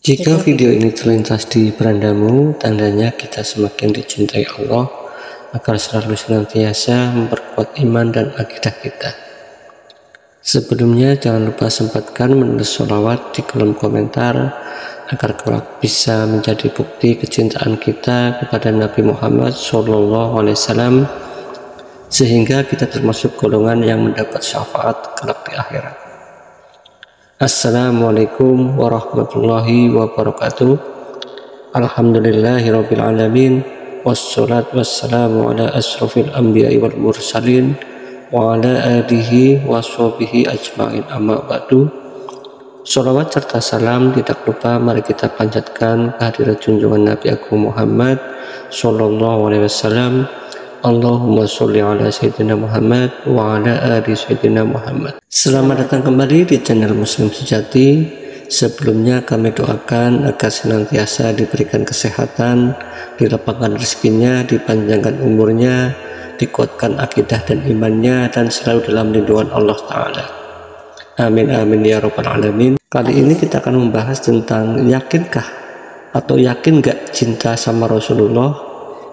Jika video ini terlintas di berandamu, tandanya kita semakin dicintai Allah agar selalu senantiasa memperkuat iman dan akidah kita. Sebelumnya jangan lupa sempatkan menulis sholawat di kolom komentar agar kelak bisa menjadi bukti kecintaan kita kepada Nabi Muhammad SAW, sehingga kita termasuk golongan yang mendapat syafaat kelak di akhirat. Assalamualaikum warahmatullahi wabarakatuh. Alhamdulillahirabbil alamin, wassalatu wassalamu ala asrofil anbiya'i wal mursalin wa ala alihi washabihi ajma'in, amma ba'du. Sholawat serta salam tidak lupa mari kita panjatkan kehadirat junjungan Nabi Agung Muhammad sallallahu alaihi wasallam. Allahumma sholli ala sayyidina Muhammad wa ala ali sayyidina Muhammad. Selamat datang kembali di channel Muslim Sejati. Sebelumnya kami doakan agar senantiasa diberikan kesehatan, dilapangkan rezekinya, dipanjangkan umurnya, dikuatkan akidah dan imannya, dan selalu dalam lindungan Allah Ta'ala. Amin amin ya rabbal alamin. Kali ini kita akan membahas tentang yakinkah atau yakin gak cinta sama Rasulullah.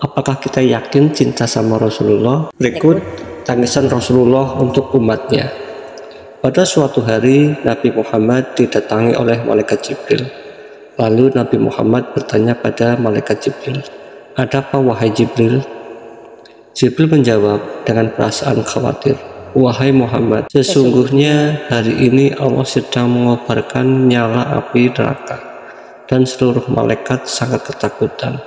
Apakah kita yakin cinta sama Rasulullah? Berikut tangisan Rasulullah untuk umatnya. Pada suatu hari Nabi Muhammad didatangi oleh malaikat Jibril. Lalu Nabi Muhammad bertanya pada malaikat Jibril, "Ada apa wahai Jibril?" Jibril menjawab dengan perasaan khawatir, "Wahai Muhammad, sesungguhnya hari ini Allah sedang mengobarkan nyala api neraka, dan seluruh malaikat sangat ketakutan.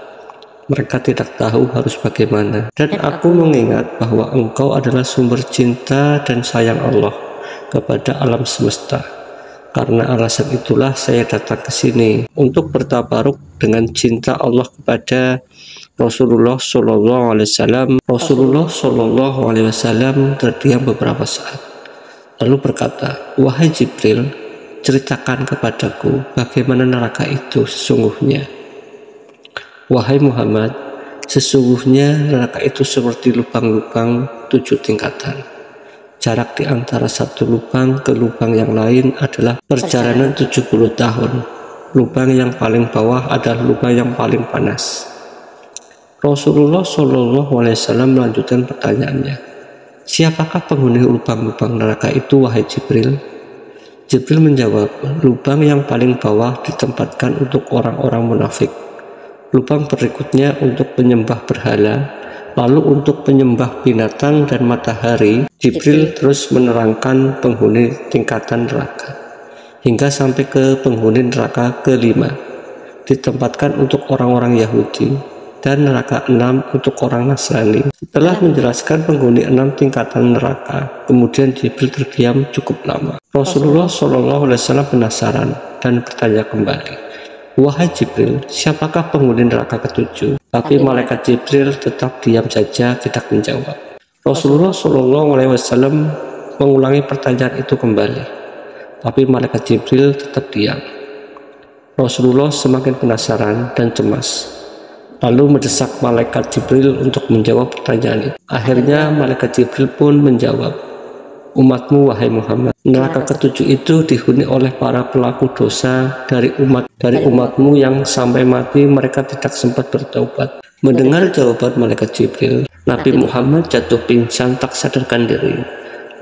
Mereka tidak tahu harus bagaimana. Dan aku mengingat bahwa engkau adalah sumber cinta dan sayang Allah kepada alam semesta. Karena alasan itulah saya datang ke sini untuk bertabaruk dengan cinta Allah kepada Rasulullah Sallallahu Alaihi Wasallam." Rasulullah Sallallahu Alaihi Wasallam terdiam beberapa saat, lalu berkata, "Wahai Jibril, ceritakan kepadaku bagaimana neraka itu sesungguhnya." "Wahai Muhammad, sesungguhnya neraka itu seperti lubang-lubang 7 tingkatan. Jarak di antara satu lubang ke lubang yang lain adalah perjalanan 70 tahun. Lubang yang paling bawah adalah lubang yang paling panas." Rasulullah SAW melanjutkan pertanyaannya, "Siapakah penghuni lubang-lubang neraka itu, wahai Jibril?" Jibril menjawab, "Lubang yang paling bawah ditempatkan untuk orang-orang munafik. Lubang berikutnya untuk penyembah berhala, lalu untuk penyembah binatang dan matahari." Jibril terus menerangkan penghuni tingkatan neraka hingga sampai ke penghuni neraka kelima, ditempatkan untuk orang-orang Yahudi, dan neraka 6 untuk orang Nasrani. Setelah menjelaskan penghuni 6 tingkatan neraka, kemudian Jibril terdiam cukup lama. Rasulullah SAW penasaran dan bertanya kembali, "Wahai Jibril, siapakah penghuni neraka ke-7?" Tapi malaikat Jibril tetap diam saja, tidak menjawab. Rasulullah SAW mengulangi pertanyaan itu kembali, tapi malaikat Jibril tetap diam. Rasulullah semakin penasaran dan cemas, lalu mendesak malaikat Jibril untuk menjawab pertanyaan itu. Akhirnya malaikat Jibril pun menjawab, "Umatmu wahai Muhammad, neraka ke-7 itu dihuni oleh para pelaku dosa dari umatmu yang sampai mati mereka tidak sempat bertaubat." Mendengar jawaban malaikat Jibril, Nabi Muhammad jatuh pingsan tak sadarkan diri.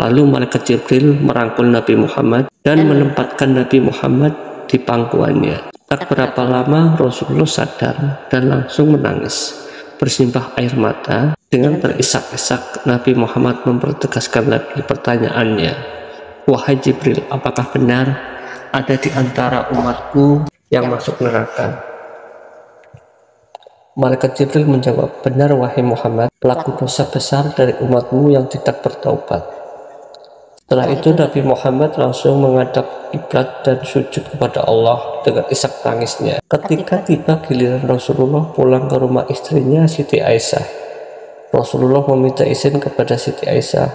Lalu malaikat Jibril merangkul Nabi Muhammad dan menempatkan Nabi Muhammad di pangkuannya. Tak berapa lama Rasulullah sadar dan langsung menangis bersimbah air mata. Dengan terisak-isak Nabi Muhammad mempertegaskan lagi pertanyaannya, "Wahai Jibril, apakah benar ada di antara umatku yang masuk neraka?" Malaikat Jibril menjawab, "Benar wahai Muhammad, pelaku dosa besar dari umatmu yang tidak bertaubat." Setelah itu Nabi Muhammad langsung menghadap kiblat dan sujud kepada Allah dengan isak tangisnya. Ketika tiba giliran Rasulullah pulang ke rumah istrinya Siti Aisyah, Rasulullah meminta izin kepada Siti Aisyah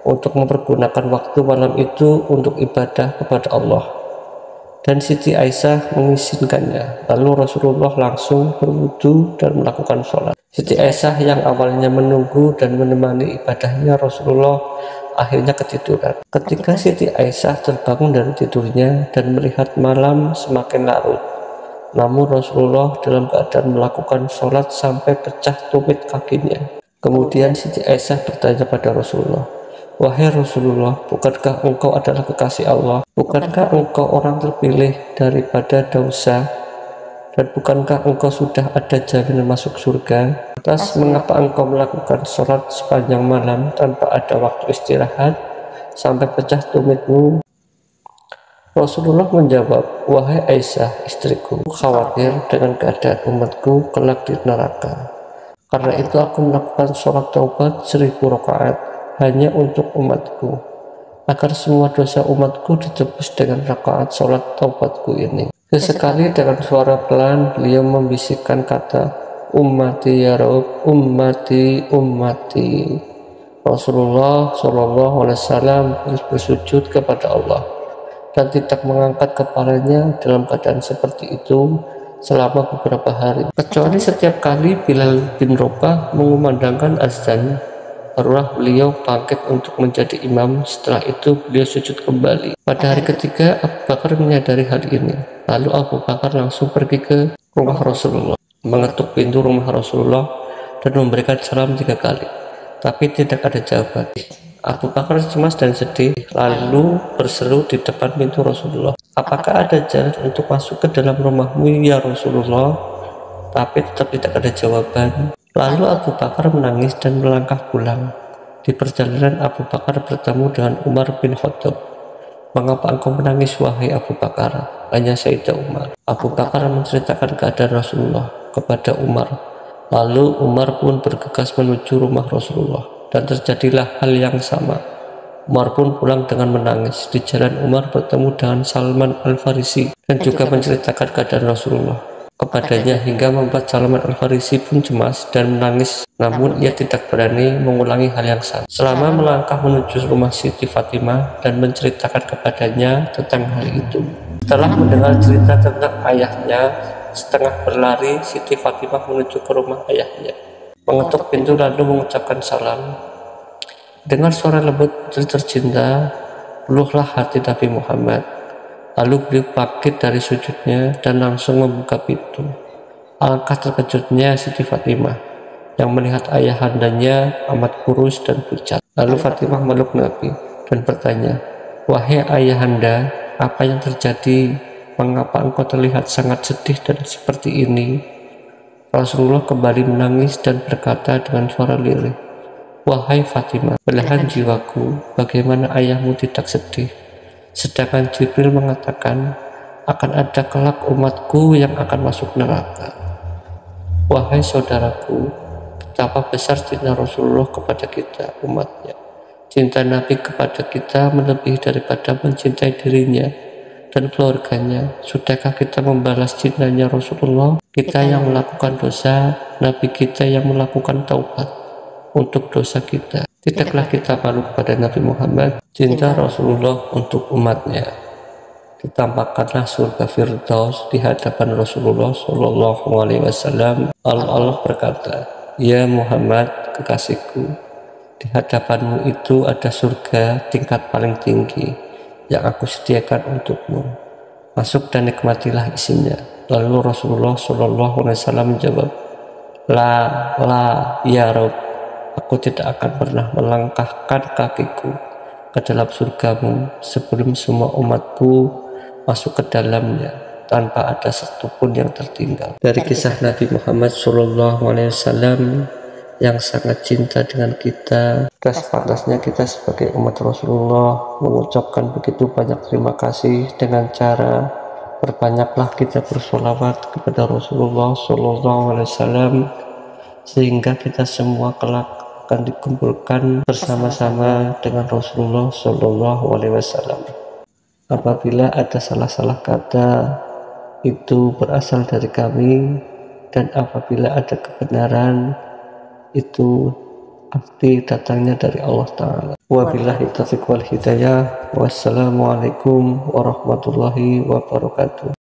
untuk mempergunakan waktu malam itu untuk ibadah kepada Allah, dan Siti Aisyah mengizinkannya. Lalu Rasulullah langsung berwudu dan melakukan sholat. Siti Aisyah yang awalnya menunggu dan menemani ibadahnya Rasulullah akhirnya ketiduran. Ketika Siti Aisyah terbangun dari tidurnya dan melihat malam semakin larut, Namun Rasulullah dalam keadaan melakukan sholat sampai pecah tumit kakinya. Kemudian Siti Aisyah bertanya pada Rasulullah, "Wahai Rasulullah, bukankah engkau adalah kekasih Allah? Bukankah engkau orang terpilih daripada dosa? Dan bukankah engkau sudah ada jaminan masuk surga? Atas mengapa engkau melakukan sholat sepanjang malam tanpa ada waktu istirahat sampai pecah tumitmu?" Rasulullah menjawab, "Wahai Aisyah, istriku, khawatir dengan keadaan umatku kelak di neraka. Karena itu aku melakukan sholat taubat 1000 rakaat hanya untuk umatku, agar semua dosa umatku ditebus dengan rakaat sholat taubatku ini." Sesekali dengan suara pelan beliau membisikkan kata, "Ummati ya Rabb, ummati, ummati." Rasulullah SAW bersujud kepada Allah dan tidak mengangkat kepalanya dalam keadaan seperti itu selama beberapa hari, kecuali setiap kali Bilal bin Rabah mengumandangkan azan, barulah beliau bangkit untuk menjadi imam. Setelah itu beliau sujud kembali. Pada hari ketiga Abu Bakar menyadari hal ini, lalu Abu Bakar langsung pergi ke rumah Rasulullah, mengetuk pintu rumah Rasulullah dan memberikan salam 3 kali, tapi tidak ada jawaban. Abu Bakar cemas dan sedih, lalu berseru di depan pintu Rasulullah, "Apakah ada jalan untuk masuk ke dalam rumahmu ya Rasulullah?" Tapi tetap tidak ada jawaban. Lalu Abu Bakar menangis dan melangkah pulang. Di perjalanan Abu Bakar bertemu dengan Umar bin Khattab. "Mengapa engkau menangis wahai Abu Bakar?" Tanya Sayyidah Umar. Abu Bakar menceritakan keadaan Rasulullah kepada Umar. Lalu Umar pun bergegas menuju rumah Rasulullah. Dan terjadilah hal yang sama. Umar pun pulang dengan menangis. Di jalan Umar bertemu dengan Salman Al-Farisi dan juga menceritakan keadaan Rasulullah kepadanya, hingga membuat Salman Al-Farisi pun cemas dan menangis. Namun ia tidak berani mengulangi hal yang sama. Selama melangkah menuju rumah Siti Fatimah dan menceritakan kepadanya tentang hal itu. Setelah mendengar cerita tentang ayahnya, setengah berlari Siti Fatimah menuju ke rumah ayahnya, mengetuk pintu lalu mengucapkan salam. Dengar suara lembut putri tercinta, luluhlah hati Nabi Muhammad. Lalu beliau bangkit dari sujudnya dan langsung membuka pintu. Alangkah terkejutnya Siti Fatimah yang melihat ayahandanya amat kurus dan pucat. Lalu Fatimah meluk Nabi dan bertanya, "Wahai ayahanda, apa yang terjadi? Mengapa engkau terlihat sangat sedih dan seperti ini?" Rasulullah kembali menangis dan berkata dengan suara lirih, "Wahai Fatimah, belahan jiwaku, bagaimana ayahmu tidak sedih? Sedangkan Jibril mengatakan akan ada kelak umatku yang akan masuk neraka." Wahai saudaraku, betapa besar cinta Rasulullah kepada kita umatnya. Cinta Nabi kepada kita melebihi daripada mencintai dirinya dan keluarganya. Sudahkah kita membalas cintanya Rasulullah? Kita yang melakukan dosa, Nabi kita yang melakukan taubat untuk dosa kita. Tidaklah kita malu kepada Nabi Muhammad, cinta Rasulullah untuk umatnya. Ditampakkanlah surga Firdaus di hadapan Rasulullah SAW. Allah berkata, "Ya Muhammad, kekasihku, di hadapanmu itu ada surga tingkat paling tinggi yang aku sediakan untukmu. Masuk dan nikmatilah isinya." Lalu Rasulullah SAW menjawab, La, ya Rabb, aku tidak akan pernah melangkahkan kakiku ke dalam surgamu sebelum semua umatku masuk ke dalamnya tanpa ada satupun yang tertinggal." Dari kisah Nabi Muhammad SAW yang sangat cinta dengan kita, sudah sepantasnya kita sebagai umat Rasulullah mengucapkan begitu banyak terima kasih dengan cara berbanyaklah kita bersolawat kepada Rasulullah SAW, sehingga kita semua kelak akan dikumpulkan bersama-sama dengan Rasulullah SAW. Apabila ada salah-salah kata, itu berasal dari kami, dan apabila ada kebenaran, itu pasti datangnya dari Allah Ta'ala. Wabillahi taufiq wal hidayah. Wassalamualaikum warahmatullahi wabarakatuh.